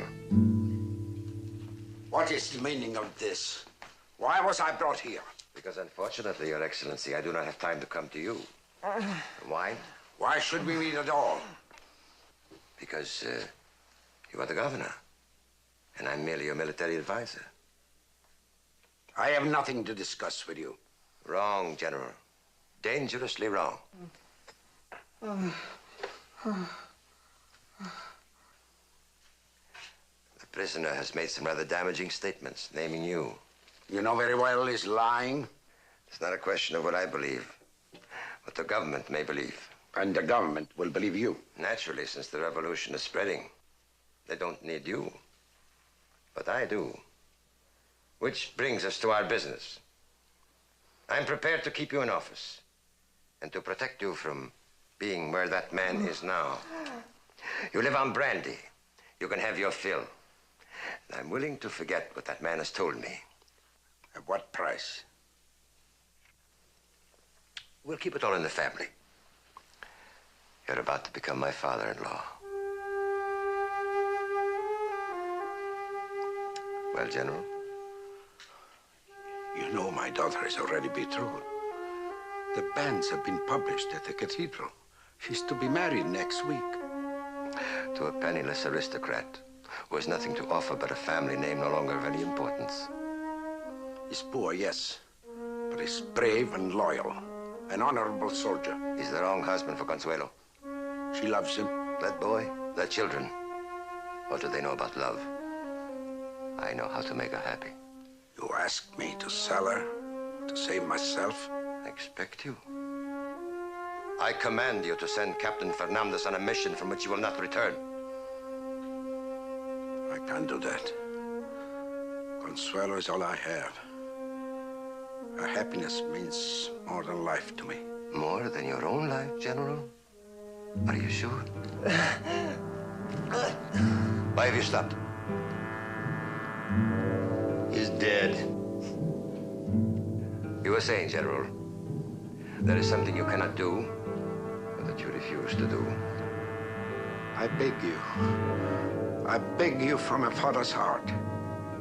General. What is the meaning of this? Why was I brought here? Because unfortunately, Your Excellency, I do not have time to come to you. Why? Why should we meet at all? Because you are the governor, and I'm merely your military advisor. I have nothing to discuss with you. Wrong, General. Dangerously wrong. The prisoner has made some rather damaging statements, naming you. You know very well he's lying. It's not a question of what I believe, what the government may believe. And the government will believe you. Naturally, since the revolution is spreading, they don't need you. But I do. Which brings us to our business. I'm prepared to keep you in office and to protect you from being where that man is now. You live on brandy. You can have your fill. And I'm willing to forget what that man has told me. At what price? We'll keep it all in the family. You're about to become my father-in-law. Well, General? You know my daughter is already betrothed. The banns have been published at the cathedral. She's to be married next week. To a penniless aristocrat who has nothing to offer but a family name no longer of any importance. He's poor, yes, but he's brave and loyal. An honorable soldier. He's the wrong husband for Consuelo. She loves him. That boy, their children. What do they know about love? I know how to make her happy. You asked me to sell her, to save myself? I expect you. I command you to send Captain Fernandez on a mission from which you will not return. I can't do that. Consuelo is all I have. Her happiness means more than life to me. More than your own life, General? Are you sure? Why have you stopped? He's dead. You were saying, General, there is something you cannot do, or that you refuse to do. I beg you from a father's heart.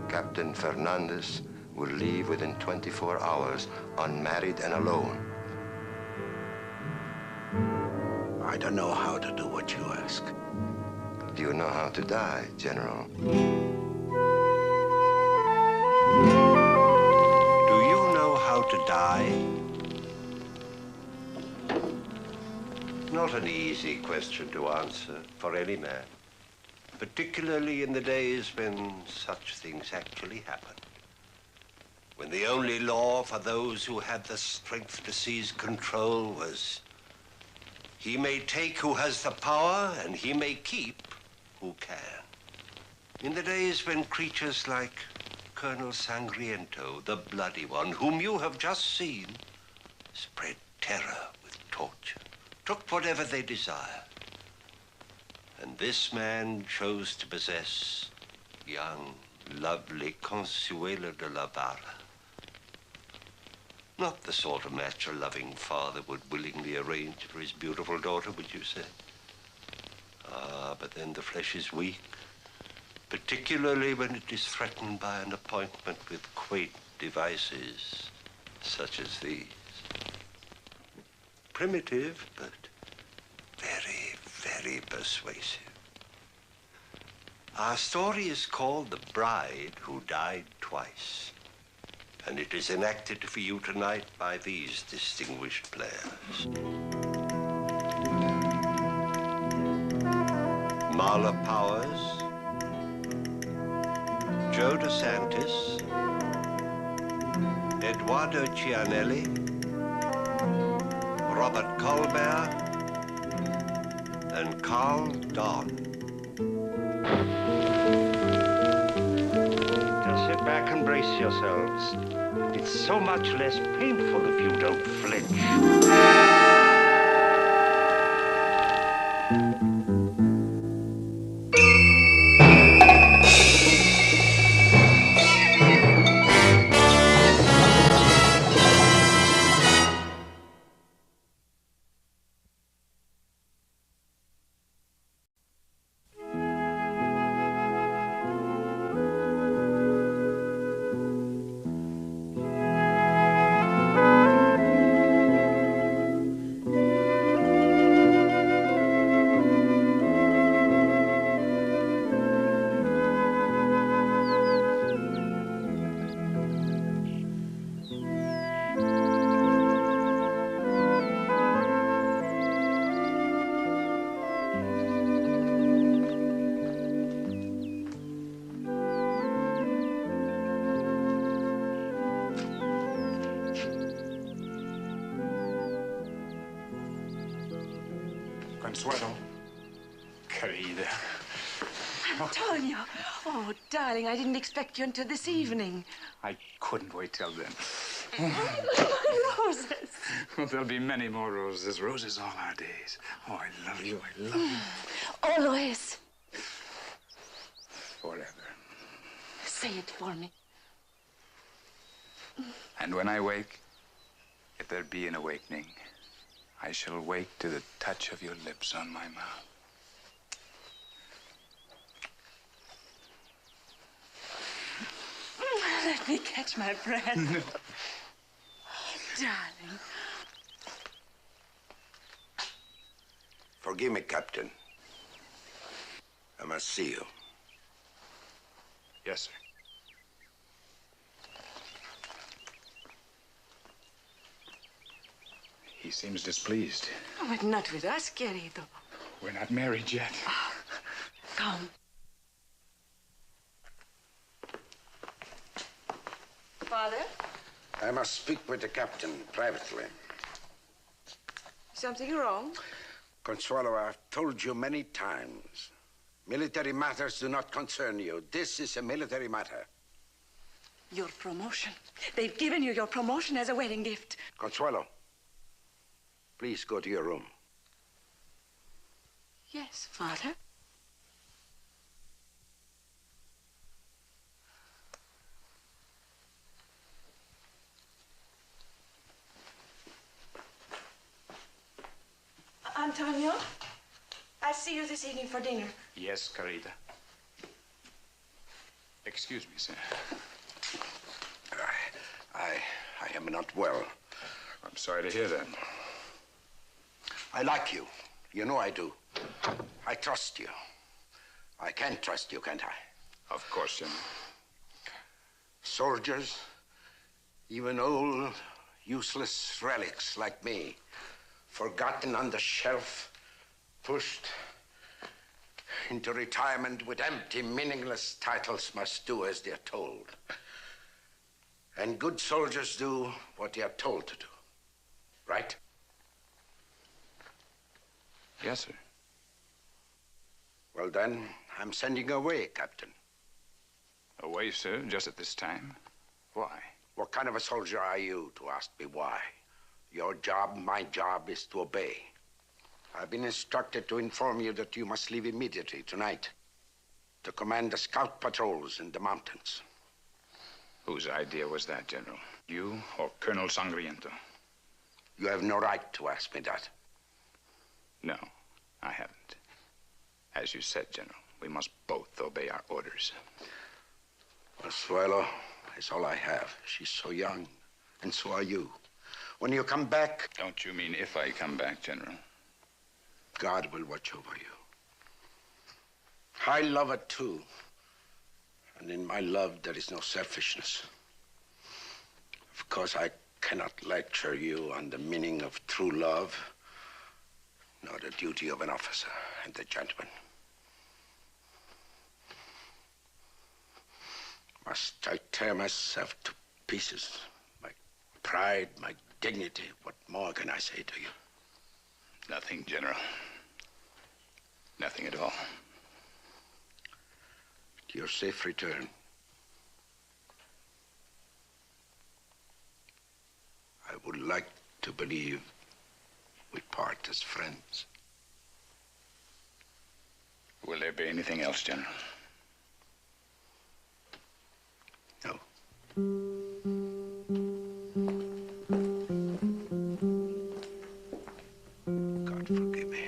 Captain Fernandez will leave within 24 hours, unmarried and alone. I don't know how to do what you ask. Do you know how to die, General? Do you know how to die? Not an easy question to answer for any man, particularly in the days when such things actually happened. When the only law for those who had the strength to seize control was, he may take who has the power, and he may keep who can. In the days when creatures like Colonel Sangriento, the bloody one, whom you have just seen, spread terror with torture, took whatever they desired. And this man chose to possess young, lovely Consuelo de la Barra. Not the sort of match a loving father would willingly arrange for his beautiful daughter, would you say? Ah, but then the flesh is weak, particularly when it is threatened by an appointment with quaint devices such as these. Primitive, but very, very persuasive. Our story is called The Bride Who Died Twice, and it is enacted for you tonight by these distinguished players. Marla Powers, Joe DeSantis, Eduardo Ciannelli, Robert Colbert, and Carl Don. Now sit back and brace yourselves. It's so much less painful if you don't flinch. Consuelo. Querida. Antonio! Oh, darling, I didn't expect you until this evening. I couldn't wait till then. Roses! Well, there'll be many more roses. Roses all our days. Oh, I love you. I love you. Always. Forever. Say it for me. And when I wake, if there be an awakening, I shall wake to the touch of your lips on my mouth. Let me catch my breath. No. Darling. Forgive me, Captain. I must see you. Yes, sir. He seems displeased. Oh, but not with us, querido. We're not married yet. Come. Father? I must speak with the captain privately. Something wrong? Consuelo, I've told you many times. Military matters do not concern you. This is a military matter. Your promotion. They've given you your promotion as a wedding gift. Consuelo, please go to your room. Yes, Father. Antonio, I'll see you this evening for dinner. Yes, Carita. Excuse me, sir. I am not well. I'm sorry to hear that. I like you. You know I do. I trust you. I can trust you, can't I? Of course, General. Soldiers, even old, useless relics like me, forgotten on the shelf, pushed into retirement with empty, meaningless titles, must do as they're told. And good soldiers do what they are told to do. Right? Yes, sir. Well, then, I'm sending you away, Captain. Away, sir, just at this time? Why? What kind of a soldier are you to ask me why? Your job, my job, is to obey. I've been instructed to inform you that you must leave immediately tonight to command the scout patrols in the mountains. Whose idea was that, General? You or Colonel Sangriento? You have no right to ask me that. No, I haven't. As you said, General, we must both obey our orders. Consuelo is all I have. She's so young, and so are you. When you come back... Don't you mean if I come back, General? God will watch over you. I love her, too. And in my love, there is no selfishness. Of course, I cannot lecture you on the meaning of true love, nor the duty of an officer and a gentleman. Must I tear myself to pieces? My pride, my dignity, what more can I say to you? Nothing, General. Nothing at all. To your safe return. I would like to believe we part as friends. Will there be anything else, General? No. God forgive me.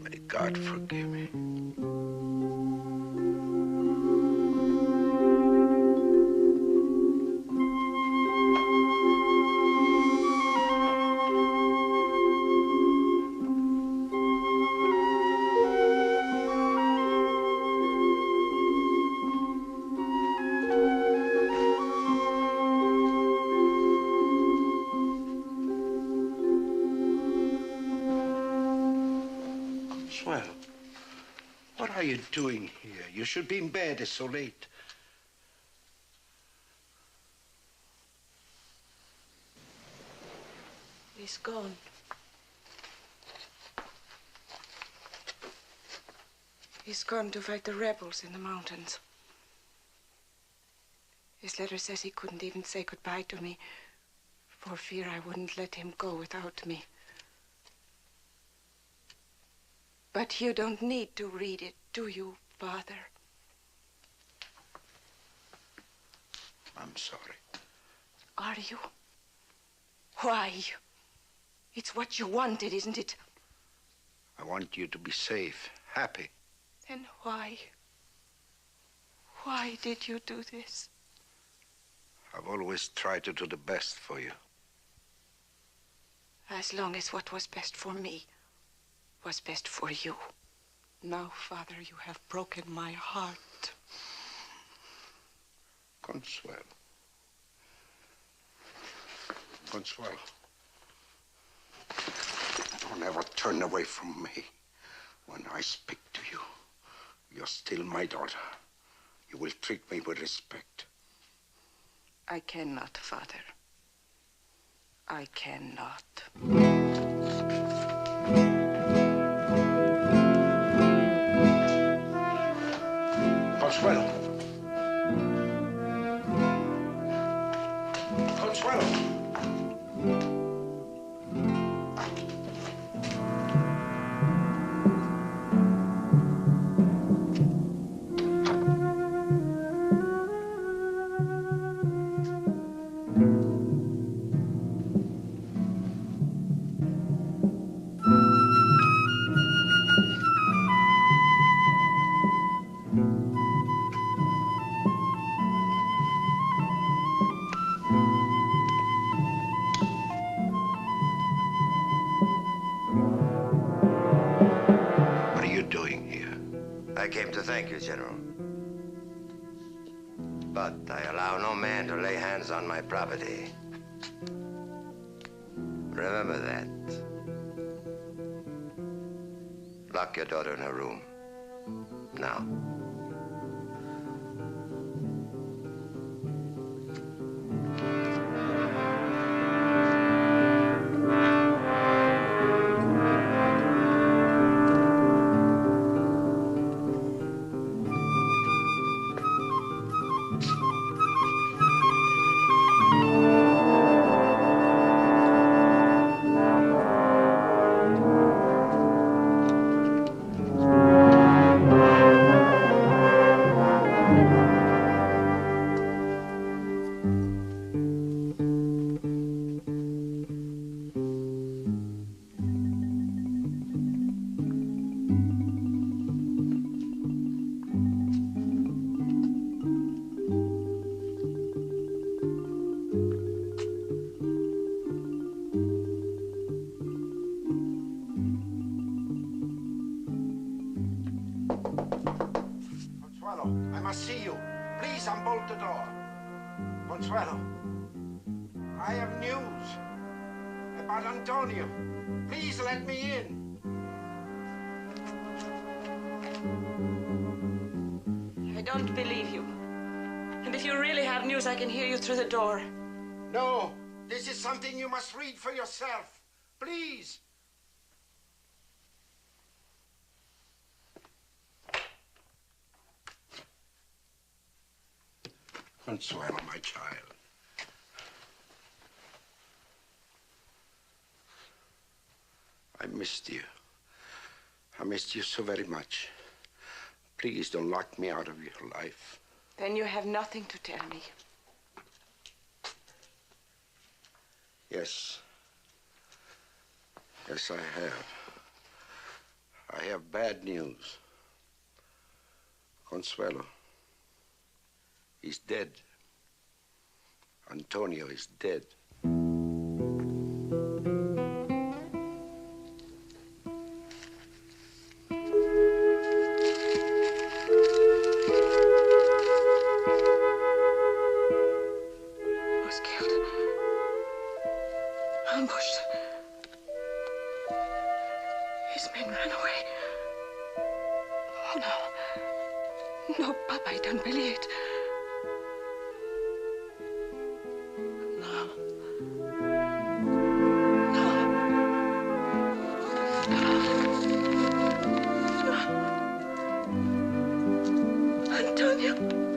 May God forgive me. Well, what are you doing here? You should be in bed. It's so late. He's gone. He's gone to fight the rebels in the mountains. His letter says he couldn't even say goodbye to me for fear I wouldn't let him go without me. But you don't need to read it, do you, Father? I'm sorry. Are you? Why? It's what you wanted, isn't it? I want you to be safe, happy. Then why? Why did you do this? I've always tried to do the best for you. As long as what was best for me was best for you. Now, Father, you have broken my heart. Consuelo. Consuelo. Don't ever turn away from me. When I speak to you, you're still my daughter. You will treat me with respect. I cannot, Father. I cannot. Consuelo. Consuelo. What are you doing here? I came to thank you, General. But I allow no man to lay hands on my property. Remember that. Lock your daughter in her room. Now. I must see you. Please unbolt the door. Consuelo, I have news about Antonio. Please let me in. I don't believe you. And if you really have news, I can hear you through the door. No, this is something you must read for yourself. Please. Consuelo, my child. I missed you. I missed you so very much. Please don't lock me out of your life. Then you have nothing to tell me. Yes. Yes, I have. I have bad news. Consuelo. He's dead. Antonio is dead. Was killed. Ambushed. His men ran away. Oh, no. No, Papa, I don't believe it. Antonio. Antonio.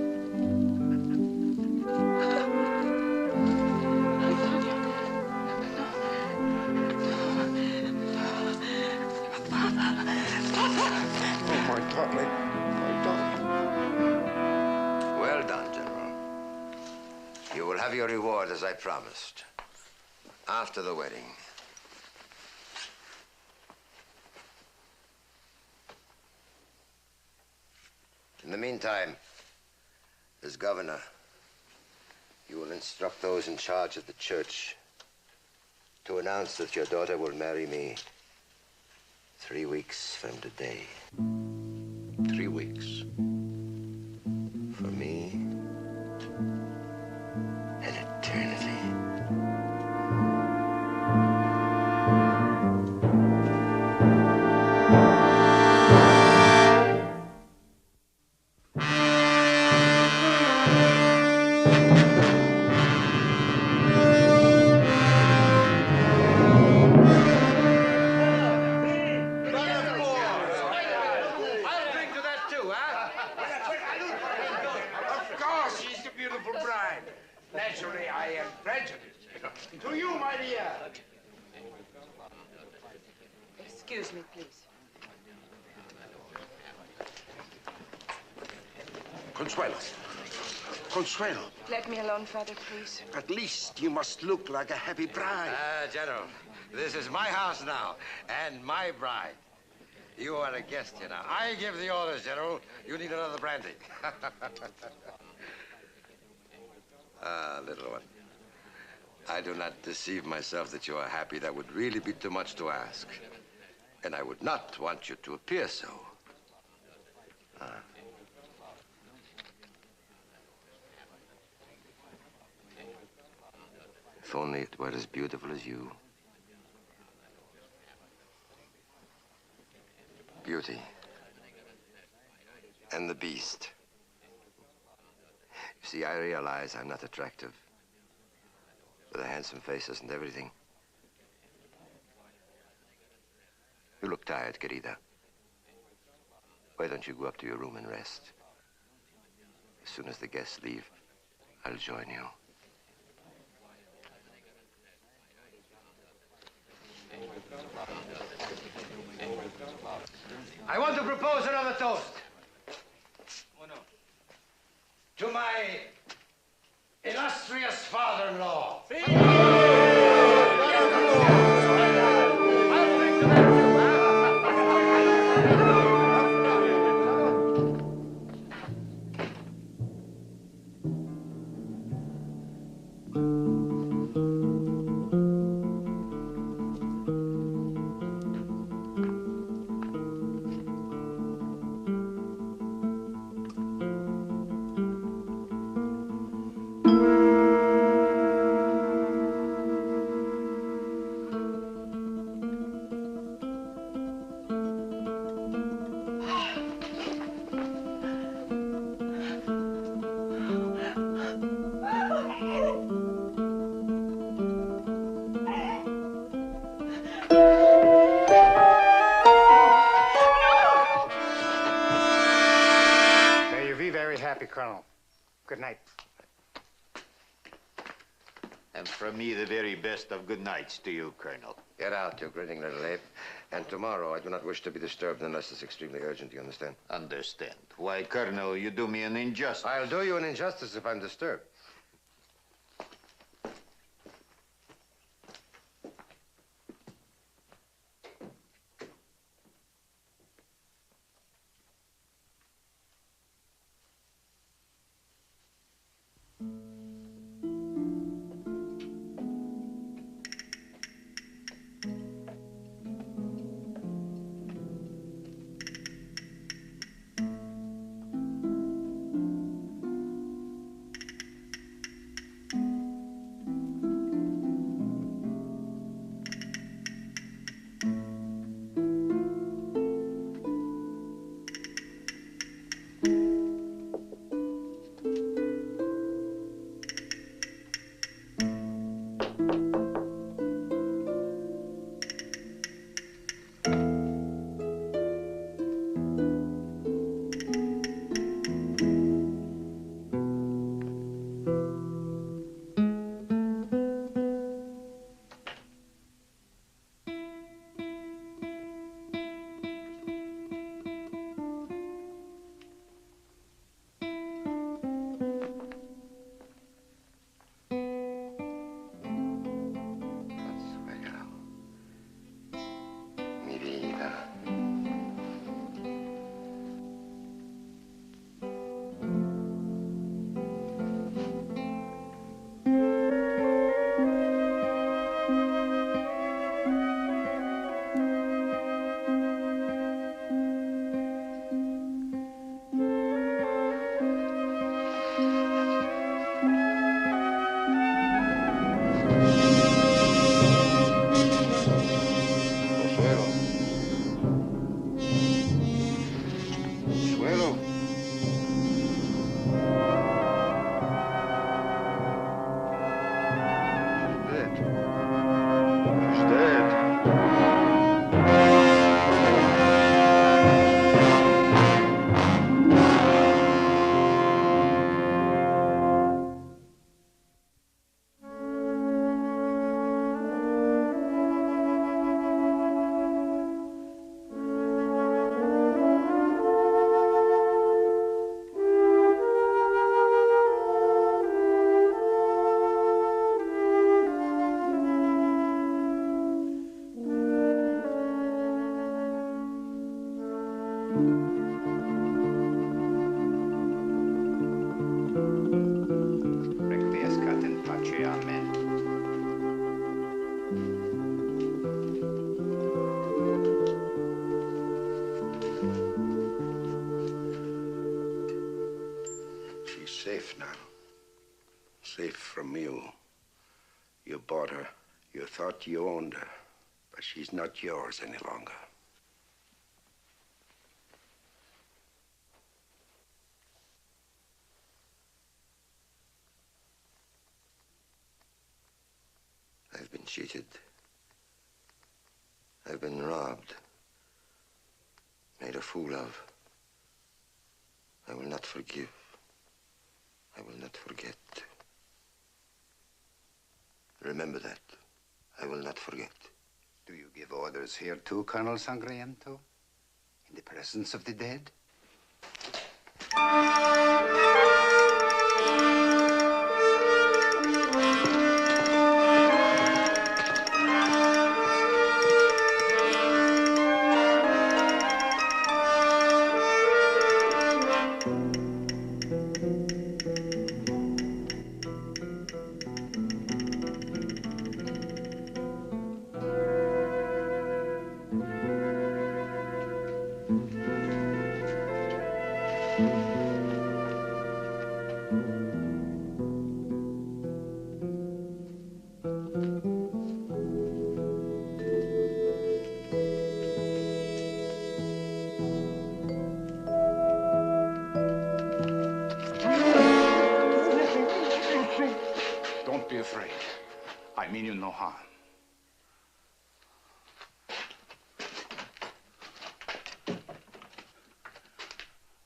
Oh, my darling. My darling. Well done, General. You will have your reward as I promised. After the wedding. In the meantime, as governor, you will instruct those in charge of the church to announce that your daughter will marry me 3 weeks from today. 3 weeks. For me, an eternity. Of course, she's the beautiful bride. Naturally, I am prejudiced. To you, my dear. Excuse me, please. Consuelo. Consuelo. Let me alone, Father, please. At least you must look like a happy bride. General, this is my house now, and my bride. You are a guest here now. I give the orders, General. You need another brandy. Little one. I do not deceive myself that you are happy. That would really be too much to ask. And I would not want you to appear so. If only it were as beautiful as you. Beauty. And the beast. You see, I realize I'm not attractive. But a handsome face isn't everything. You look tired, querida. Why don't you go up to your room and rest? As soon as the guests leave, I'll join you. I want to propose another toast. To my illustrious father-in-law. Colonel. Good night. And from me, the very best of good nights to you, Colonel. Get out, you grinning little ape. And tomorrow, I do not wish to be disturbed unless it's extremely urgent, do you understand? Understand. Why, Colonel, you do me an injustice. I'll do you an injustice if I'm disturbed. She's safe now. Safe from you. You bought her. You thought you owned her. But she's not yours any longer. I've been cheated. I've been robbed. Made a fool of. I will not forgive. I will not forget. Remember that. I will not forget. Do you give orders here too, Colonel Sangriento? In the presence of the dead? Don't be afraid. I mean you no harm.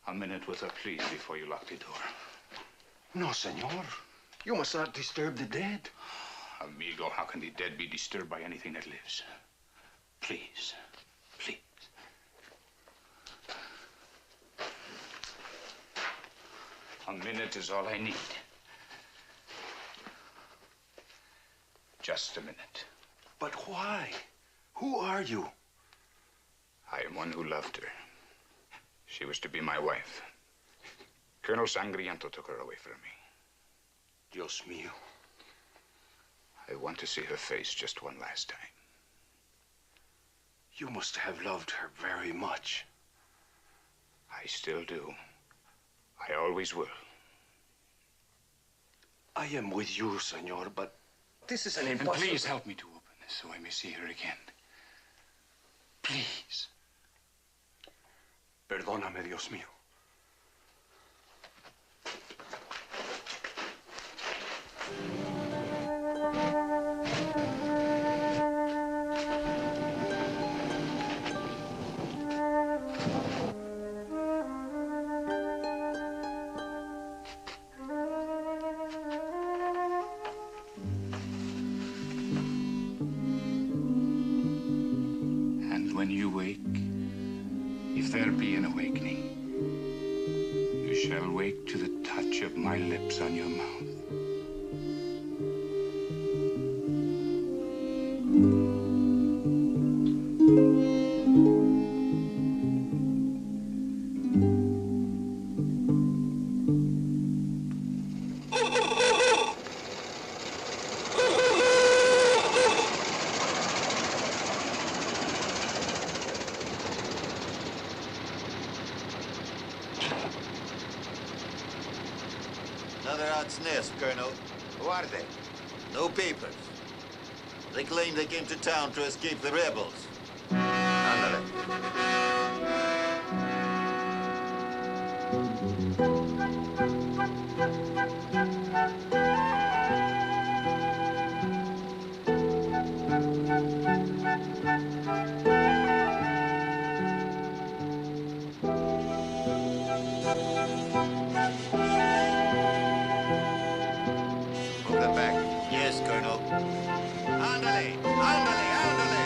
A minute with her, please, before you lock the door. No, senor. You must not disturb the dead. Amigo, how can the dead be disturbed by anything that lives? Please, please. A minute is all I need. Just a minute. But why? Who are you? I am one who loved her. She was to be my wife. Colonel Sangriento took her away from me. Dios mío. I want to see her face just one last time. You must have loved her very much. I still do. I always will. I am with you, senor, but this is an And impossible... please help me to open this so I may see her again. Please. Perdóname, Dios mío. And when you wake, if there be an awakening, you shall wake to the touch of my lips on your mouth. Another ant's nest, Colonel. Who are they? No papers. They claim they came to town to escape the rebels. Ándale. Move them back. Yes, Colonel. Ándale, ándale, ándale.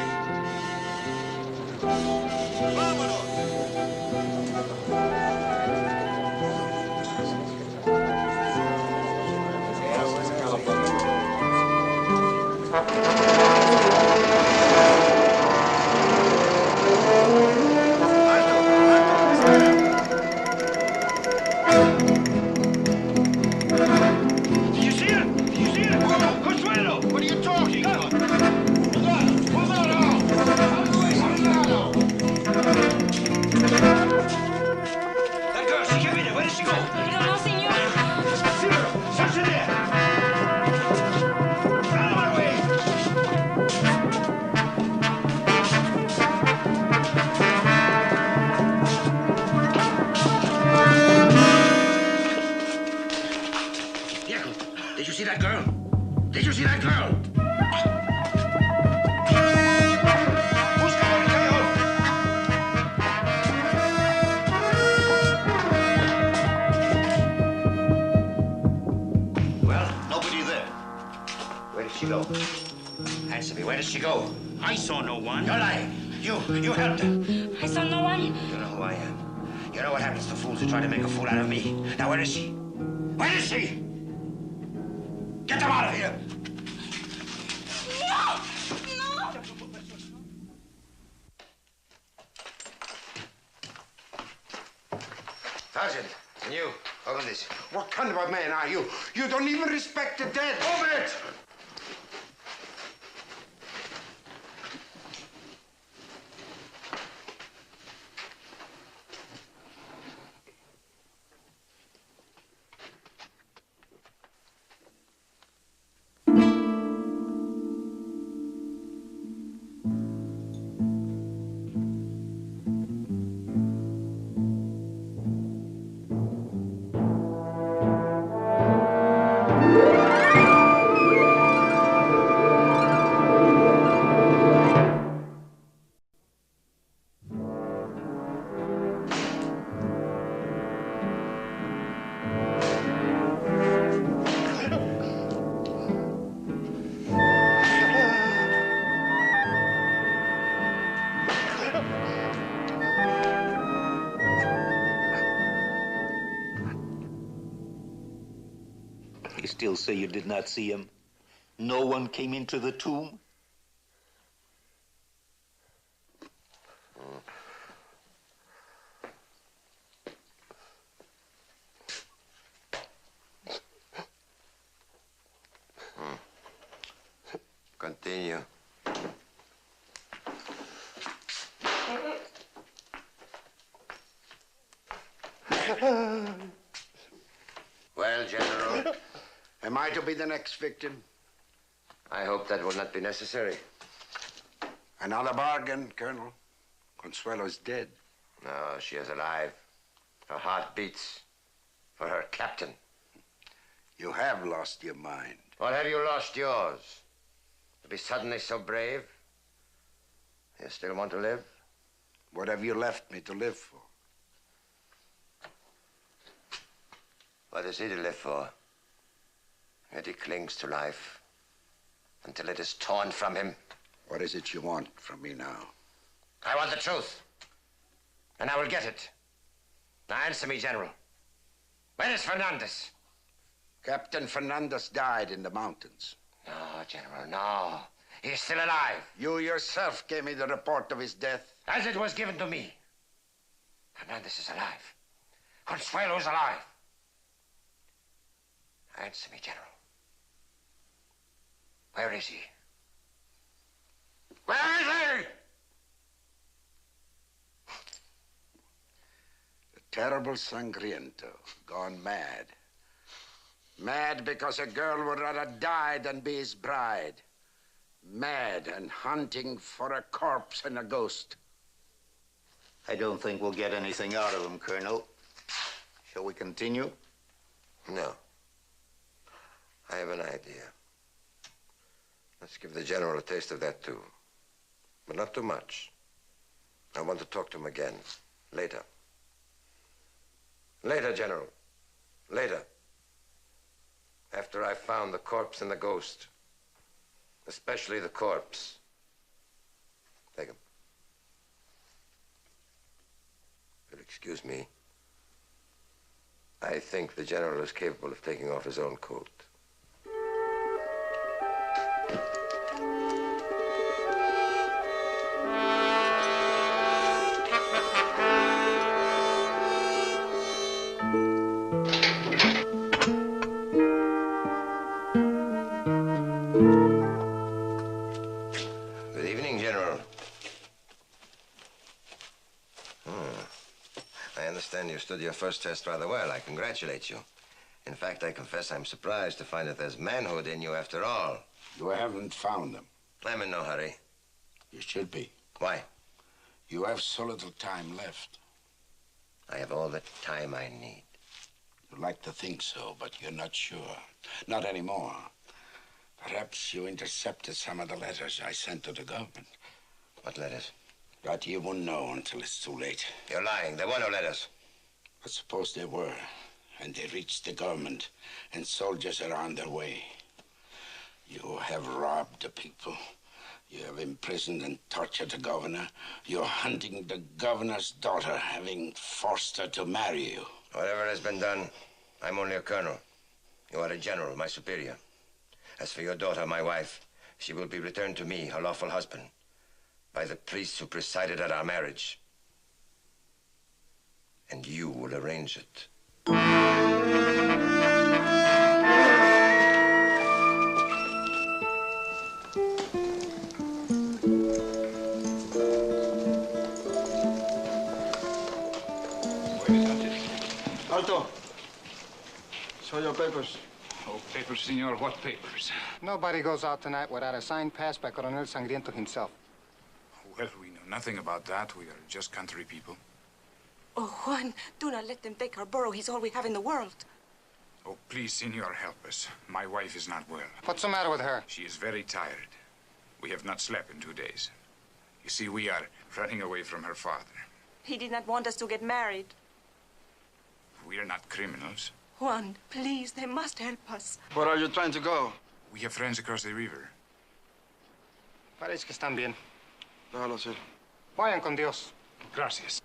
you see that girl? Did you see that girl? Who's coming, Leo? Well, nobody there. Where did she go? Answer me, where did she go? I saw no one. You're lying. You helped her. I saw no one. You know who I am. You know what happens to fools who try to make a fool out of me. Now, where is she? Where is she? Get them out of here! No! No! Sergeant, and you, open this. What kind of a man are you? You don't even respect the dead. Open it! You still say you did not see him? No one came into the tomb? Continue. Well, General, Am I to be the next victim? I hope that will not be necessary. Another bargain, Colonel. Consuelo's dead. No, she is alive. Her heart beats for her captain. You have lost your mind. Or have you lost yours? To be suddenly so brave? You still want to live? What have you left me to live for? What is he to live for? Yet he clings to life until it is torn from him. What is it you want from me now? I want the truth, and I will get it. Now answer me, General. Where is Fernandez? Captain Fernandez died in the mountains. No, General, no. He is still alive. You yourself gave me the report of his death. As it was given to me. Fernandez is alive. Consuelo is alive. Answer me, General. Where is he? Where is he? The terrible Sangriento, gone mad. Mad because a girl would rather die than be his bride. Mad and hunting for a corpse and a ghost. I don't think we'll get anything out of him, Colonel. Shall we continue? No. I have an idea. Let's give the General a taste of that, too. But not too much. I want to talk to him again. Later. Later, General. Later. After I found the corpse and the ghost. Especially the corpse. Take him. If you'll excuse me. I think the General is capable of taking off his own coat. Good evening, General. I understand you stood your first test rather well. I congratulate you. In fact, I confess I'm surprised to find that there's manhood in you after all. You haven't found them. I'm in no hurry. You should be. Why? You have so little time left. I have all the time I need. You like to think so, but you're not sure. Not anymore. Perhaps you intercepted some of the letters I sent to the government. What letters? But you won't know until it's too late. You're lying. There were no letters. But suppose they were, and they reached the government, and soldiers are on their way. You have robbed the people. You have imprisoned and tortured the governor. You're hunting the governor's daughter, having forced her to marry you. Whatever has been done, I'm only a colonel. You are a general, my superior. As for your daughter, my wife, she will be returned to me, her lawful husband, by the priests who presided at our marriage. And you will arrange it. Alto. Show your papers. Oh, papers, senor. What papers? Nobody goes out tonight without a signed pass by Coronel Sangriento himself. Well, we know nothing about that. We are just country people. Oh, Juan, do not let them take our burro. He's all we have in the world. Oh, please, senor, help us. My wife is not well. What's the matter with her? She is very tired. We have not slept in 2 days. You see, we are running away from her father. He did not want us to get married. We are not criminals. Juan, please, they must help us. Where are you trying to go? We have friends across the river. Parece que están bien. Déjalo ser. Vayan con Dios. Gracias.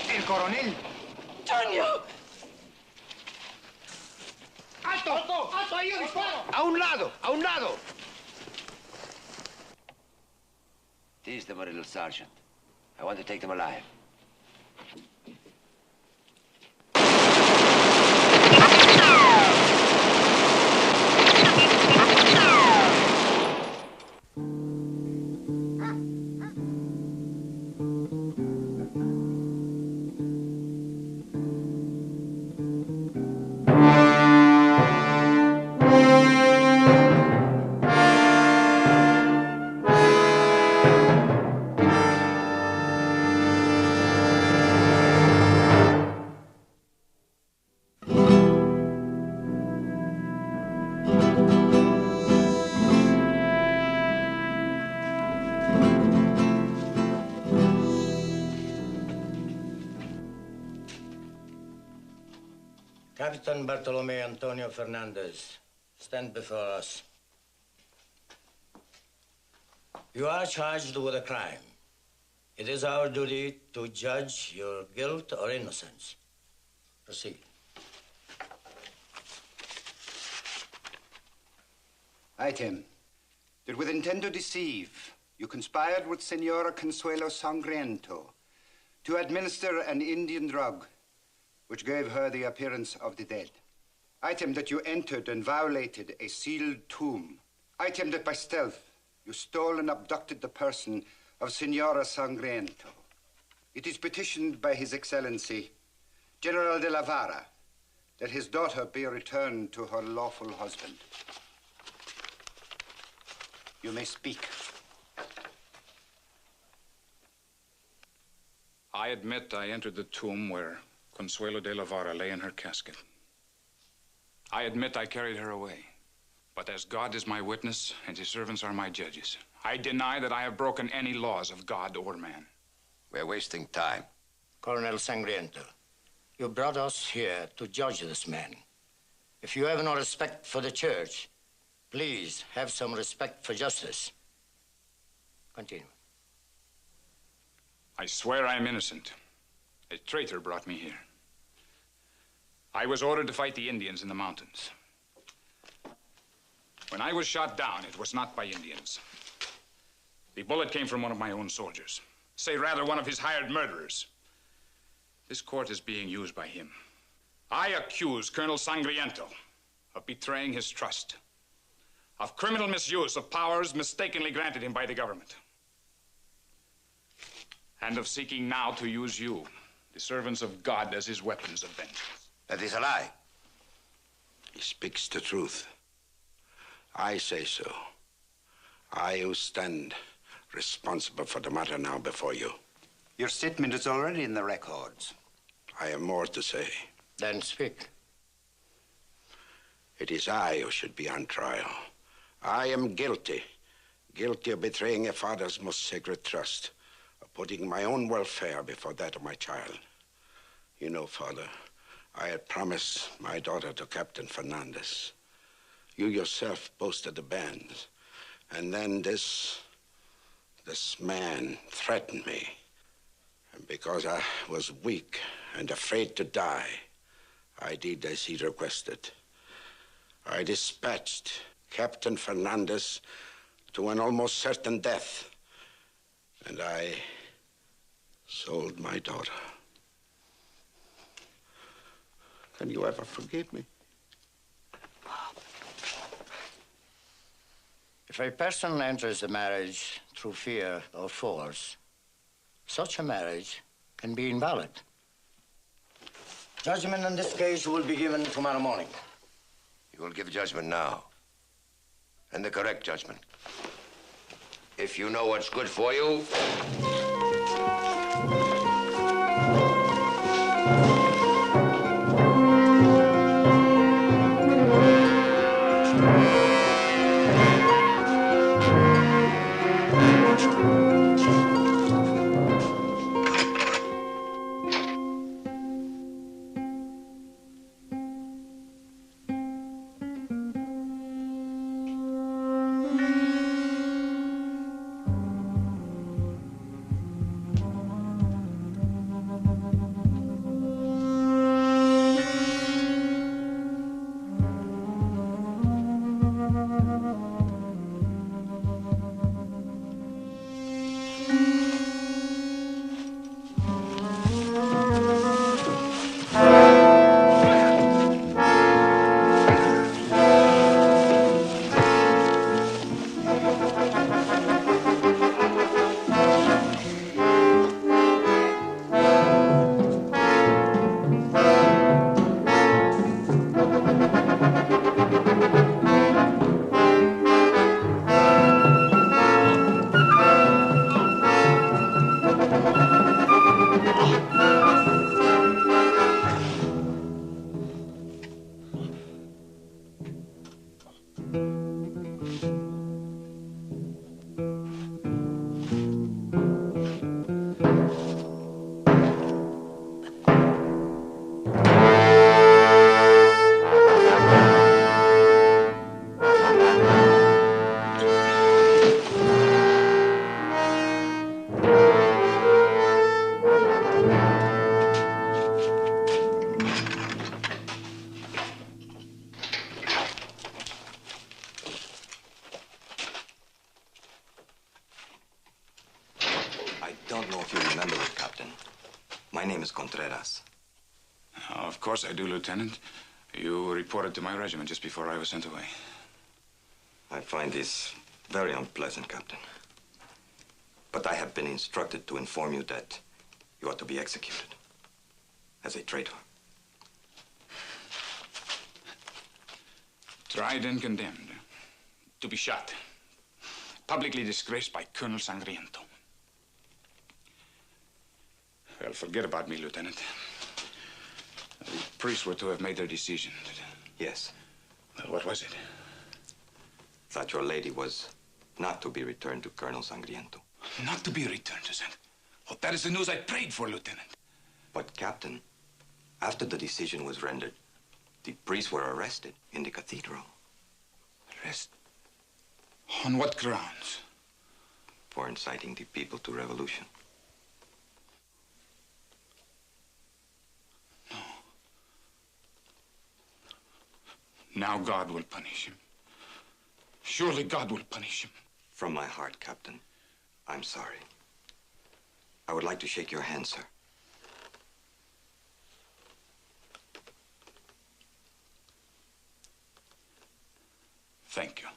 El coronel. Antonio! ¡Alto! ¡Alto! ¡Alto! ¡Ahí un disparo! A un lado, a un lado. Tease them a little, Sergeant. I want to take them alive. Captain Bartolome Antonio Fernandez, stand before us. You are charged with a crime. It is our duty to judge your guilt or innocence. Proceed. Item, that with intent to deceive, you conspired with Senora Consuelo Sangriento to administer an Indian drug which gave her the appearance of the dead. Item, that you entered and violated a sealed tomb. Item, that by stealth you stole and abducted the person of Senora Sangriento. It is petitioned by His Excellency, General de la Vara, that his daughter be returned to her lawful husband. You may speak. I admit I entered the tomb where Consuelo de la Vara lay in her casket. I admit I carried her away. But as God is my witness and his servants are my judges, I deny that I have broken any laws of God or man. We're wasting time. Colonel Sangriento, you brought us here to judge this man. If you have no respect for the church, please have some respect for justice. Continue. I swear I am innocent. A traitor brought me here. I was ordered to fight the Indians in the mountains. When I was shot down, it was not by Indians. The bullet came from one of my own soldiers. Say rather, one of his hired murderers. This court is being used by him. I accuse Colonel Sangriento of betraying his trust, of criminal misuse of powers mistakenly granted him by the government, and of seeking now to use you, the servants of God, as his weapons of vengeance. That is a lie. He speaks the truth. I say so. I who stand responsible for the matter now before you. Your statement is already in the records. I have more to say. Then speak. It is I who should be on trial. I am guilty. Guilty of betraying a father's most sacred trust, of putting my own welfare before that of my child. You know, Father, I had promised my daughter to Captain Fernandez. You yourself boasted the bands. And then this man threatened me. And because I was weak and afraid to die, I did as he requested. I dispatched Captain Fernandez to an almost certain death. And I sold my daughter. Can you ever forgive me? If a person enters a marriage through fear or force, such a marriage can be invalid. Judgment in this case will be given tomorrow morning. You will give judgment now. And the correct judgment. If you know what's good for you. Of course I do, Lieutenant. You reported to my regiment just before I was sent away. I find this very unpleasant, Captain. But I have been instructed to inform you that you are to be executed as a traitor. Tried and condemned. To be shot. Publicly disgraced by Colonel Sangriento. Well, forget about me, Lieutenant. The priests were to have made their decision. Yes. Well, what was it? That your lady was not to be returned to Colonel Sangriento. Not to be returned to Sangriento? Well, that is the news I prayed for, Lieutenant. But, Captain, after the decision was rendered, the priests were arrested in the cathedral. Arrested? On what grounds? For inciting the people to revolution. Now God will punish him. Surely God will punish him. From my heart, Captain, I'm sorry. I would like to shake your hand, sir. Thank you.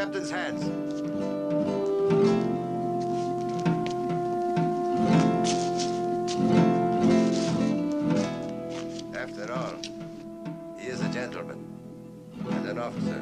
captain's hands. After all, he is a gentleman and an officer.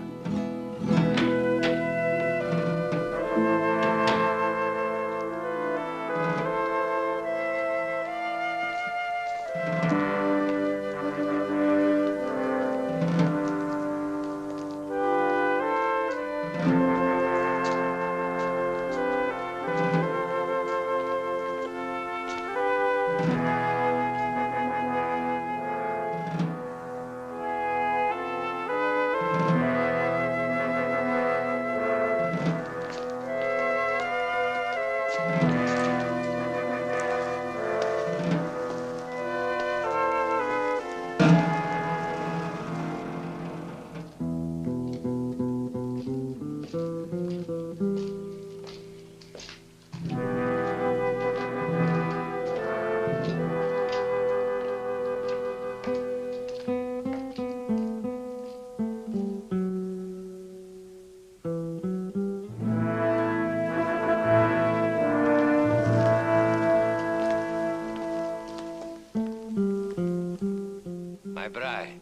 My bride.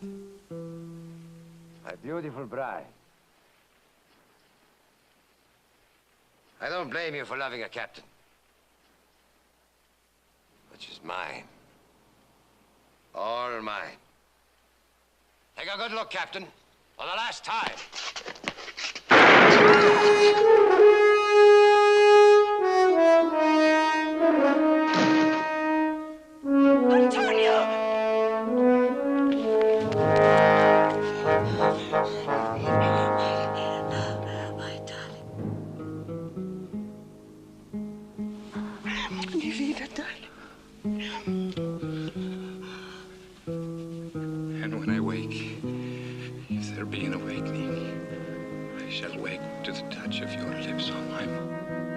My beautiful bride. I don't blame you for loving a captain. But she's mine. All mine. Take a good look, Captain. For the last time. And when I wake, if there be an awakening, I shall wake to the touch of your lips on my mouth.